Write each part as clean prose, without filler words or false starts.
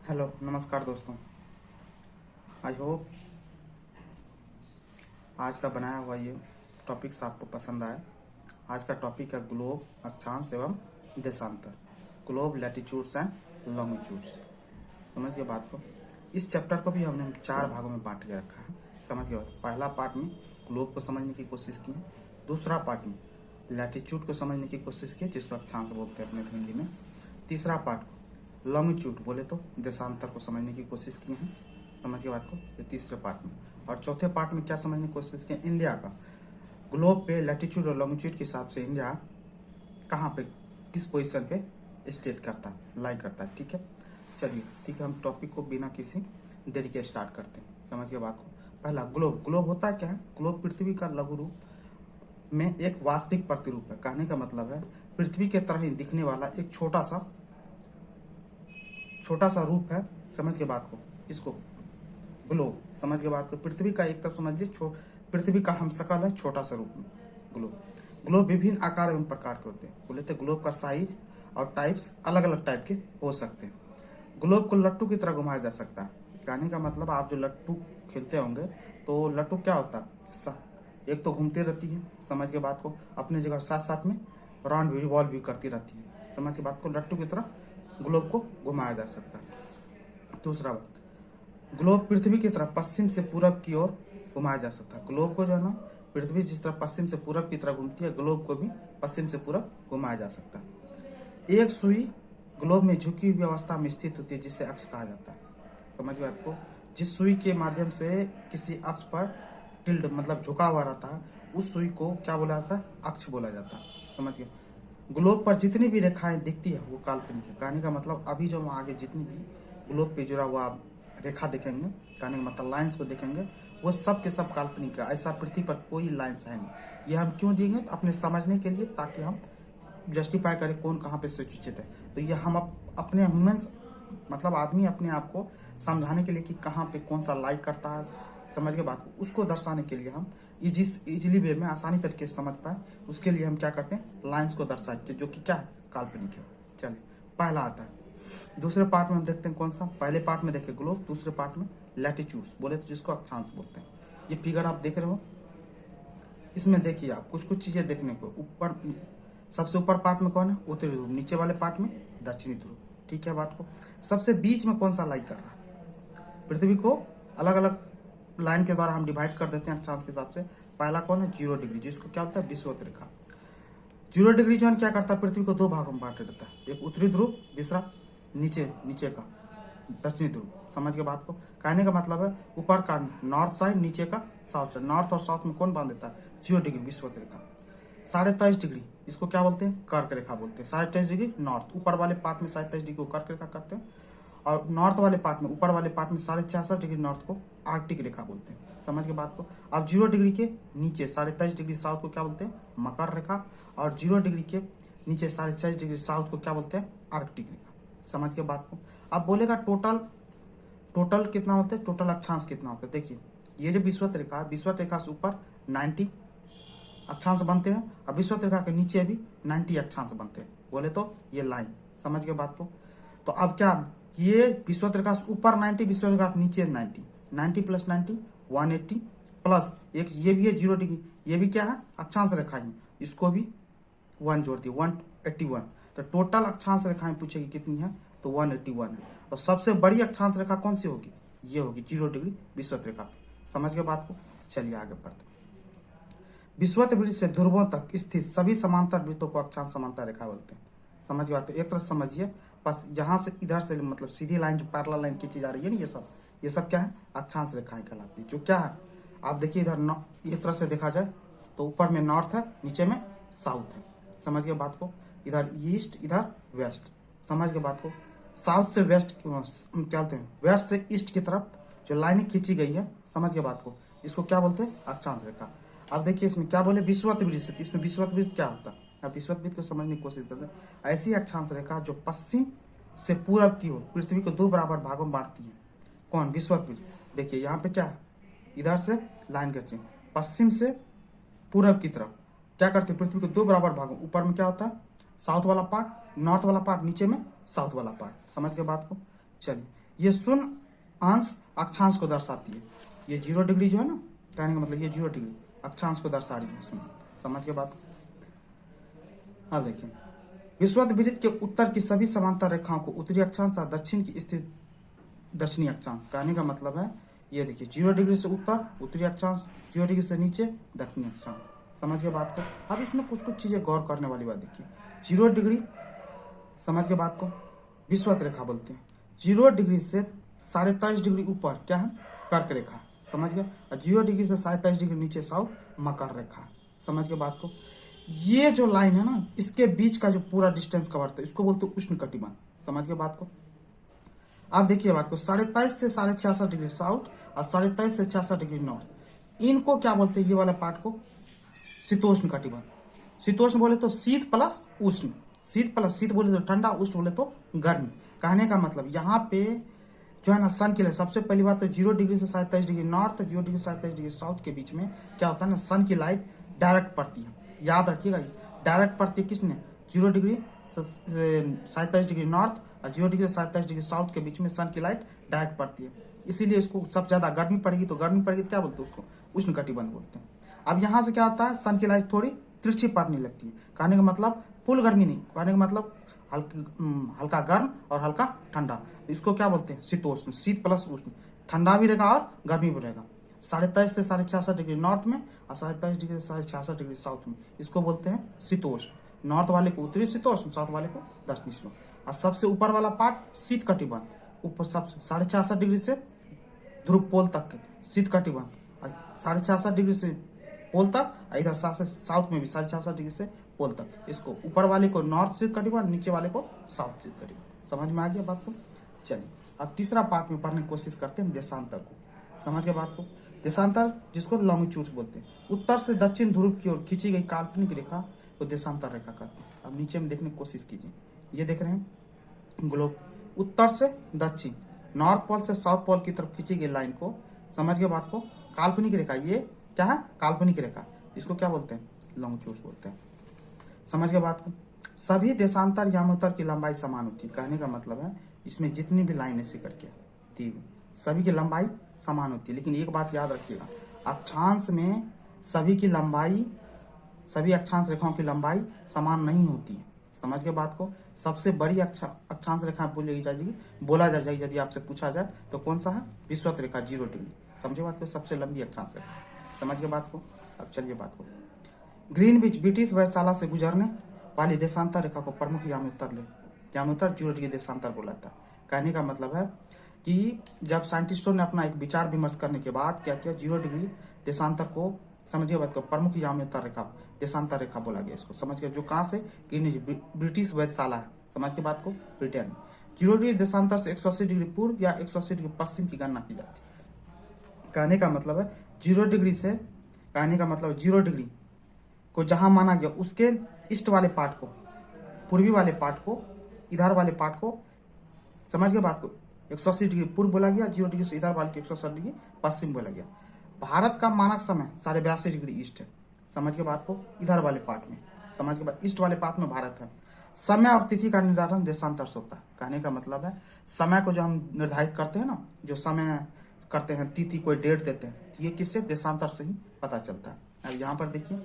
Hello नमस्कार दोस्तों। I hope आज का बनाया हुआ ये टॉपिक्स आपको पसंद आए। आज का टॉपिक है ग्लोब, अक्षांश एवं देशांतर। Globe, latitudes and longitudes. समझ के बात को। इस चैप्टर को भी हमने 4 भागों में बांट के रखा है। समझ के बात। पहला पार्ट में ग्लोब को समझने की कोशिश की है। दूसरा पार्ट में लैटिट्यूड को समझने की कोशिश की, जिसको अक्षांश बोलते हैं अपने हिंदी में। तीसरा पार्ट लॉन्गिट्यूड बोले तो देशांतर को समझने की कोशिश की है। समझ के बात को। ये तीसरे पार्ट में। और चौथे पार्ट में क्या समझने की कोशिश की है, इंडिया का ग्लोब पे लैटिट्यूड और लॉन्गिट्यूड के हिसाब से इंडिया कहाँ पे, किस पोजीशन पे स्टेट करता है, लाई करता है। ठीक है, चलिए ठीक है, हम टॉपिक को बिना किसी देरी के स्टार्ट करते हैं। समझ के बात को। पहला ग्लोब। ग्लोब होता क्या है? ग्लोब पृथ्वी का लघु रूप में एक वास्तविक प्रतिरूप है। कहने का मतलब है पृथ्वी के तरह ही दिखने वाला एक छोटा सा रूप है। समझ के बात को। इसको ग्लोब। समझ के बात को। पृथ्वी का एक तरफ समझिए, पृथ्वी का हम शकल है, छोटा सा रूप में ग्लोब। ग्लोब विभिन्न आकार एवं प्रकार के होते हैं। बोले तो ग्लोब का साइज और टाइप्स अलग अलग टाइप के हो सकते हैं। ग्लोब को लट्टू की तरह घुमाया जा सकता है। कहने का मतलब आप जो लट्टू खेलते होंगे तो लट्टू क्या होता है, एक तो घूमती रहती है। समझ के बात को। अपनी जगह साथ साथ में राउंड भी रिवॉल्व भी करती रहती है। समझ के बात को। लट्टू की तरह ग्लोब को घुमाया जा सकता है। दूसरा बात, ग्लोब पृथ्वी की तरफ पश्चिम से पूरब की ओर घुमाया जा सकता है। ग्लोब को जो है ना, पृथ्वी जिस तरह पश्चिम से पूरब की तरफ घूमती है, ग्लोब को भी पश्चिम से पूरब घुमाया जा सकता है। एक सुई ग्लोब में झुकी हुई अवस्था में स्थित होती है, जिसे अक्ष कहा जाता है। समझ गए आपको। जिस सुई के माध्यम से किसी अक्ष पर टिल्ड मतलब झुका हुआ रहता है, उस सुई को क्या बोला जाता है? अक्ष बोला जाता है। समझ गए। ग्लोब पर जितनी भी रेखाएं दिखती है वो काल्पनिक है। कहने का मतलब अभी जो हम आगे जितनी भी ग्लोब पे जुड़ा हुआ रेखा देखेंगे, कहने का मतलब लाइंस को देखेंगे, वो सब के सब काल्पनिक है। ऐसा पृथ्वी पर कोई लाइंस है नहीं। ये हम क्यों दिए? अपने समझने के लिए, ताकि हम जस्टिफाई करें कौन कहाँ पे सूचित है। तो ये हम अपने ह्यूमंस मतलब आदमी अपने आप को समझाने के लिए कि कहाँ पे कौन सा लाइक करता है, समझ के बात को, उसको दर्शाने के लिए हम इजीली वे में आसानी तरीके से समझ पाए, उसके लिए हम क्या करते हैं? लाइंस को दर्शाते हैं, जो कि क्या है? काल्पनिक है। चलिए पहला आता है। दूसरे पार्ट में हम देखते हैं कौन सा। पहले पार्ट में देखे ग्लोब, दूसरे पार्ट में लैटिट्यूड्स बोले तो जिसको अक्षांश बोलते हैं। ये फिगर आप देख रहे हो, इसमें देखिए आप कुछ कुछ चीजें देखने को। ऊपर सबसे ऊपर पार्ट में कौन है? उत्तरी ध्रुव। नीचे वाले पार्ट में दक्षिणी ध्रुव। ठीक है बात को। सबसे बीच में कौन सा लाइक कर रहा है? पृथ्वी को अलग अलग लाइन के द्वारा हम डिवाइड कर देते हैं अक्षांश के हिसाब से। पहला कौन है? 0 डिग्री, जिसको क्या होता है? विषुवत रेखा। 0 डिग्री जो है क्या करता है? पृथ्वी को 2 भागों में बांट देता है। एक उत्तरी ध्रुव, दूसरा नीचे का दक्षिणी ध्रुव। समझ के बात को। कहने का मतलब है ऊपर का नॉर्थ साइड, नीचे का साउथ साइड। नॉर्थ और साउथ में कौन बांध देता है? 0 डिग्री विषुवत रेखा। 23.5 डिग्री इसको क्या बोलते हैं? कर्क रेखा बोलते हैं। 23.5 डिग्री नॉर्थ, ऊपर वाले पार्ट में 23.5 डिग्री को कर्क रेखा करते हैं, और नॉर्थ वाले पार्ट में, ऊपर वाले पार्ट में 66.5 डिग्री नॉर्थ को आर्कटिक रेखा बोलते हैं। समझ के बात को। अब 0 डिग्री के नीचे 23.5 डिग्री साउथ को क्या बोलते हैं? मकर रेखा। और 0 डिग्री के नीचे 46 डिग्री साउथ को क्या बोलते हैं? आर्कटिक रेखा। समझ के बात को। अब बोलेगा टोटल कितना होता है? टोटल अक्षांश कितना होता है? देखिए ये जो विषुवत रेखा है, विषुवत रेखा से ऊपर 90 अक्षांश बनते हैं, और विषुवत रेखा के नीचे भी 90 अक्षांश बनते हैं। बोले तो ये लाइन। समझ के बात को। तो अब क्या, ये विषुवत रेखा से ऊपर 90, विषुवत रेखा के नीचे 90, 90 प्लस 90 180, प्लस एक ये भी है 0 डिग्री, ये भी क्या है? अक्षांश रेखा है, इसको भी 1 जोड़ दी 181। तो टोटल अक्षांश रेखाएं पूछेगी कितनी है, तो 181 है। तो सबसे बड़ी अक्षांश रेखा कौन सी होगी? ये होगी 0 डिग्री विषुवत रेखा। समझ के बात को। चलिए आगे बढ़ते। विषुवत वृत्त से ध्रुवों तक स्थित सभी समांतर वृत्तों को अक्षांश समांतर रेखा बोलते हैं। समझ के बात। एक तरह समझिए, बस जहां से इधर से मतलब सीधी लाइन जो पैरेलल लाइन खींची जा रही है ना, ये सब क्या है? अक्षांश रेखाएं कहलाती है। जो क्या है, आप देखिए इधर एक तरह से देखा जाए तो ऊपर में नॉर्थ है, नीचे में साउथ है। समझ के बात को। इधर ईस्ट, इधर वेस्ट। समझ के बात को। साउथ से वेस्ट क्या बोलते हैं? वेस्ट से ईस्ट की तरफ जो लाइन खींची गई है, समझ के बात को, इसको क्या बोलते हैं? अक्षांश रेखा। अब देखिए इसमें क्या बोले? विषुवत वृत्त। इसमें विषुवत वृत्त क्या होता है? अब विषुवत वृत्त को समझने की कोशिश करते हैं। ऐसी अक्षांश रेखा जो पश्चिम से पूरब की ओर पृथ्वी को 2 बराबर भागों में बांटती है। कौन? विषुवत वृत्त। देखिए यहाँ पे क्या है? इधर से लाइन करती है, पश्चिम से पूरब की तरफ क्या करती है? पृथ्वी को 2 बराबर भागों, ऊपर में क्या होता है? साउथ वाला पार्ट, नॉर्थ वाला पार्ट, नीचे में साउथ वाला पार्ट। समझ के बात को। चलिए ये शून्य अंश अक्षांश को दर्शाती है। ये 0 डिग्री जो है ना, कहने का मतलब ये 0 डिग्री अक्षांश को दर्शा रही है शून्य। समझ के बात। अब देखिए, विषुववृत्त के उत्तर की सभी समांतर रेखाओं को उत्तरी अक्षांश और दक्षिण की स्थित दक्षिणी अक्षांश, कहने का मतलब है ये देखिए 0 डिग्री से उत्तर उत्तरी अक्षांश, 0 डिग्री से नीचे दक्षिणी अक्षांश। समझ के बात को। अब इसमें कुछ कुछ चीजें गौर करने वाली बात देखिए। 0 डिग्री, समझ के बात को, विषुवत रेखा बोलते हैं। 0 डिग्री से 23.5 डिग्री ऊपर क्या है, कर्क रेखा। समझ गए। और 0 डिग्री से 27 डिग्री नीचे साउथ मकर रेखा। समझ के बात को। ये जो लाइन है ना, इसके बीच का जो पूरा डिस्टेंस कवर है इसको बोलते हैं उष्ण कटिबंध। समझ के बात को। आप देखिए बात को, 23.5 से 66.5 डिग्री साउथ और 23.5 से 66 डिग्री नॉर्थ, इनको क्या बोलते हैं, ये वाला पार्ट को शीतोष्ण कटिबंध। शीतोष्ण बोले तो शीत प्लस उष्ण, शीत प्लस शीत बोले तो ठंडा, उष्ण बोले तो गर्मी। कहने का मतलब यहाँ पे जो है ना सन की लाइट, सबसे पहली बात तो 0 डिग्री से 27 डिग्री नॉर्थ, 0 डिग्री से 27 डिग्री साउथ के बीच में क्या होता है ना, सन की लाइट डायरेक्ट पड़ती है। याद रखिएगा, ये डायरेक्ट पड़ती है किसने, 0 डिग्री से 27 डिग्री नॉर्थ और 0 डिग्री से 27 डिग्री साउथ के बीच में सन की लाइट डायरेक्ट पड़ती है। इसीलिए इसको सबसे ज्यादा गर्मी पड़ेगी तो क्या बोलते हैं उसको, उष्ण कटिबंध बोलते हैं। अब यहाँ से क्या होता है, सन की लाइट थोड़ी तिरछी पड़ने लगती है। कहने का मतलब फुल गर्मी नहीं, कहने का मतलब हल्का गर्म और हल्का ठंडा, इसको क्या बोलते हैं, शीतोष्ण। शीत प्लस उष्ण, ठंडा भी रहेगा और गर्मी भी रहेगा। 23.5 से 66 डिग्री नॉर्थ में और 27 डिग्री से 66 डिग्री साउथ में, इसको बोलते हैं शीतोष्ण। नॉर्थ वाले को उत्तरी शीतोष्ण, साउथ वाले को दक्षिणी शीतोष्ण। और सबसे ऊपर वाला पार्ट शीत कटिबंध, ऊपर सबसे 66.5 डिग्री से ध्रुव पोल तक शीत कटिबंध, 66.5 डिग्री से पोल तक, इधर साउथ में भी 66.5 डिग्री से पोल तक, इसको ऊपर वाले को नॉर्थ शीत कटिबंध, नीचे वाले को साउथ शीत कटिबंध। समझ में आ गया बात को। चलिए अब तीसरा पार्ट में पढ़ने की कोशिश करते हैं देशांतर को। समझ के बात को। देशांतर जिसको लॉन्गिट्यूड बोलते हैं, उत्तर से दक्षिण ध्रुव की ओर खींची गई काल्पनिक रेखा को देशांतर रेखा कहते हैं। अब नीचे में देखने की कोशिश कीजिए, ये देख रहे हैं ग्लोब, उत्तर से दक्षिण, नॉर्थ पोल से साउथ पोल की तरफ खींची गई लाइन को, समझ के बात को, काल्पनिक रेखा, ये क्या है, काल्पनिक रेखा, इसको क्या बोलते हैं, लॉन्गिट्यूड बोलते हैं। समझ के बात को। सभी देशांतर यामोत्तर की लंबाई समान होती है। कहने का मतलब है इसमें जितनी भी लाइन ऐसे करके दी सभी की लंबाई समान होती है। लेकिन एक बात याद रखिएगा, अक्षांश में सभी की लंबाई, सभी अक्षांश रेखाओं की लंबाई समान नहीं होती है। समझ के बात को। सबसे बड़ी अक्षांश रेखा बोला जाएगी यदि आपसे पूछा जाए तो कौन सा है, विषुवत रेखा 0 डिग्री। समझे बात को, सबसे लंबी अक्षांश रेखा। समझ के बात को। अब चलिए बात को, ग्रीनविच ब्रिटिश वेधशाला से गुजरने वाली देशांतर रेखा को प्रमुख यामोत्तर 0 डिग्री देशांतर बोला था। कहने का मतलब है कि जब साइंटिस्टों ने अपना एक विचार विमर्श करने के बाद क्या किया, 0 डिग्री देशांतर को, समझिए बात को, प्रमुख यामोत्तर रेखा देशांतर रेखा बोला गया इसको। समझ गए, जो कहाँ से, ब्रिटिश वेधशाला है। समझ के बात को, ब्रिटेन। 0 डिग्री देशांतर से 180 डिग्री पूर्व या 180 डिग्री पश्चिम की गणना की जाती है। कहने का मतलब है 0 डिग्री से, कहने का मतलब 0 डिग्री को जहां माना गया उसके ईस्ट वाले पार्ट को, पूर्वी वाले पार्ट को, इधर वाले पार्ट को, समझ के बात को, 180 डिग्री पूर्व बोला गया, 0 डिग्री से इधर वाले को 180 डिग्री पश्चिम बोला गया। भारत का मानक समय 82.5 डिग्री ईस्ट है। समझ के बात को, इधर वाले पार्ट में, समझ के बाद ईस्ट वाले पार्ट में भारत है। समय और तिथि का निर्धारण देशांतर से होता है। कहने का मतलब है समय को जो हम निर्धारित करते हैं ना, जो समय करते हैं, तिथि कोई डेट देते हैं, तो ये किससे, देशांतर से ही पता चलता है। अब यहाँ पर देखिए,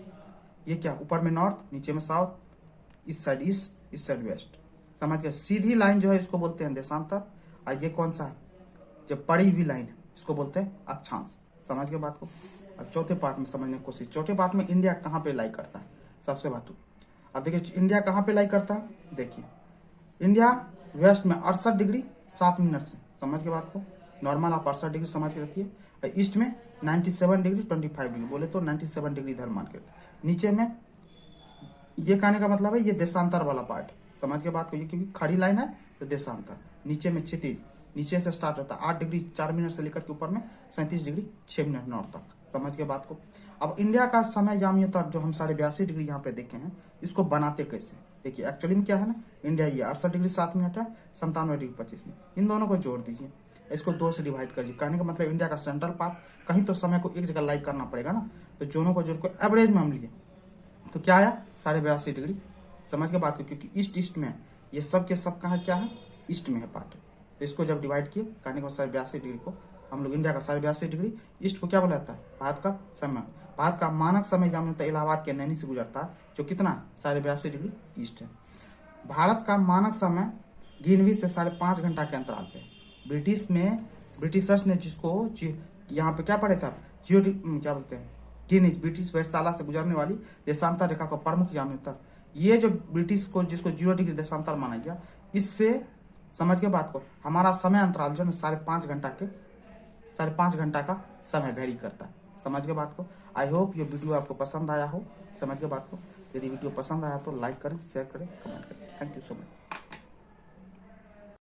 ये क्या, ऊपर में नॉर्थ, नीचे में साउथ, इस साइड ईस्ट, इस साइड वेस्ट। समझ गए, सीधी लाइन जो है इसको बोलते हैं देशांतर। और ये कौन सा है, जब पड़ी हुई लाइन है इसको बोलते हैं अक्षांश। समझ के बात को। अब चौथे पार्ट में समझने की कोशिश, चौथे पार्ट में इंडिया कहाँ पे लाई करता है, सबसे बात। अब देखिए इंडिया कहाँ पे लाई करता है, देखिए इंडिया वेस्ट में 68 डिग्री 7 मिनट से, समझ के बात को, नॉर्मल आप 68 डिग्री समझ के रखिए। ईस्ट में 97 डिग्री 25 डिग्री, बोले तो 97 डिग्री इधर मान के। नीचे में ये कहने का मतलब है ये देशांतर वाला पार्ट। समझ के बात को, ये क्योंकि खड़ी लाइन है तो देशांतर। नीचे में क्षितिज, नीचे से स्टार्ट होता है 8 डिग्री 4 मिनट से लेकर के ऊपर में 37 डिग्री 6 मिनट नॉर्थ तक। समझ के बात को। अब इंडिया का समय यामोत्तर जो हम 82.5 डिग्री यहाँ पे देखे हैं, इसको बनाते कैसे, देखिए एक्चुअली में क्या है ना, इंडिया ये 68 डिग्री 7 मिनट है, 97 डिग्री 25 मिनट, इन दोनों को जोड़ दीजिए, इसको 2 से डिवाइड करिए। कहने का मतलब इंडिया का सेंट्रल पार्ट, कहीं तो समय को एक जगह लाइक करना पड़ेगा ना, तो दोनों को जोड़ को एवरेज में हम लिए तो क्या आया, 82.5 डिग्री। समझ के बात को, क्योंकि ईस्ट में ये सब के सब कहा क्या है, ईस्ट में है पार्ट। तो इसको जब डिवाइड किए कहने के बाद 82 डिग्री को हम लोग इंडिया का 82 डिग्री ईस्ट को क्या बोला जाता है, भारत का समय। भारत का मानक समय जहाँ मिलता है इलाहाबाद के नैनी से गुजरता है, जो कितना 82 डिग्री ईस्ट है। भारत का मानक समय ग्रीनविच से 5.5 घंटा के अंतराल पे। ब्रिटिशर्स ने जिसको यहाँ पे क्या पढ़े थे आप, क्या बोलते हैं, ग्रीनविच, ब्रिटिश वेधशाला से गुजरने वाली देशांतर रेखा का प्रमुख ज्यामिति। ये जो ब्रिटिश को जिसको 0 डिग्री देशांतर माना गया, इससे समझ के बात को हमारा समय अंतराल जो है 5.5 घंटा का समय वेरी करता है। समझ के बात को। आई होप ये वीडियो आपको पसंद आया हो। समझ के बात को। यदि वीडियो पसंद आया तो लाइक करें, शेयर करें, कमेंट करें। Thank you so much.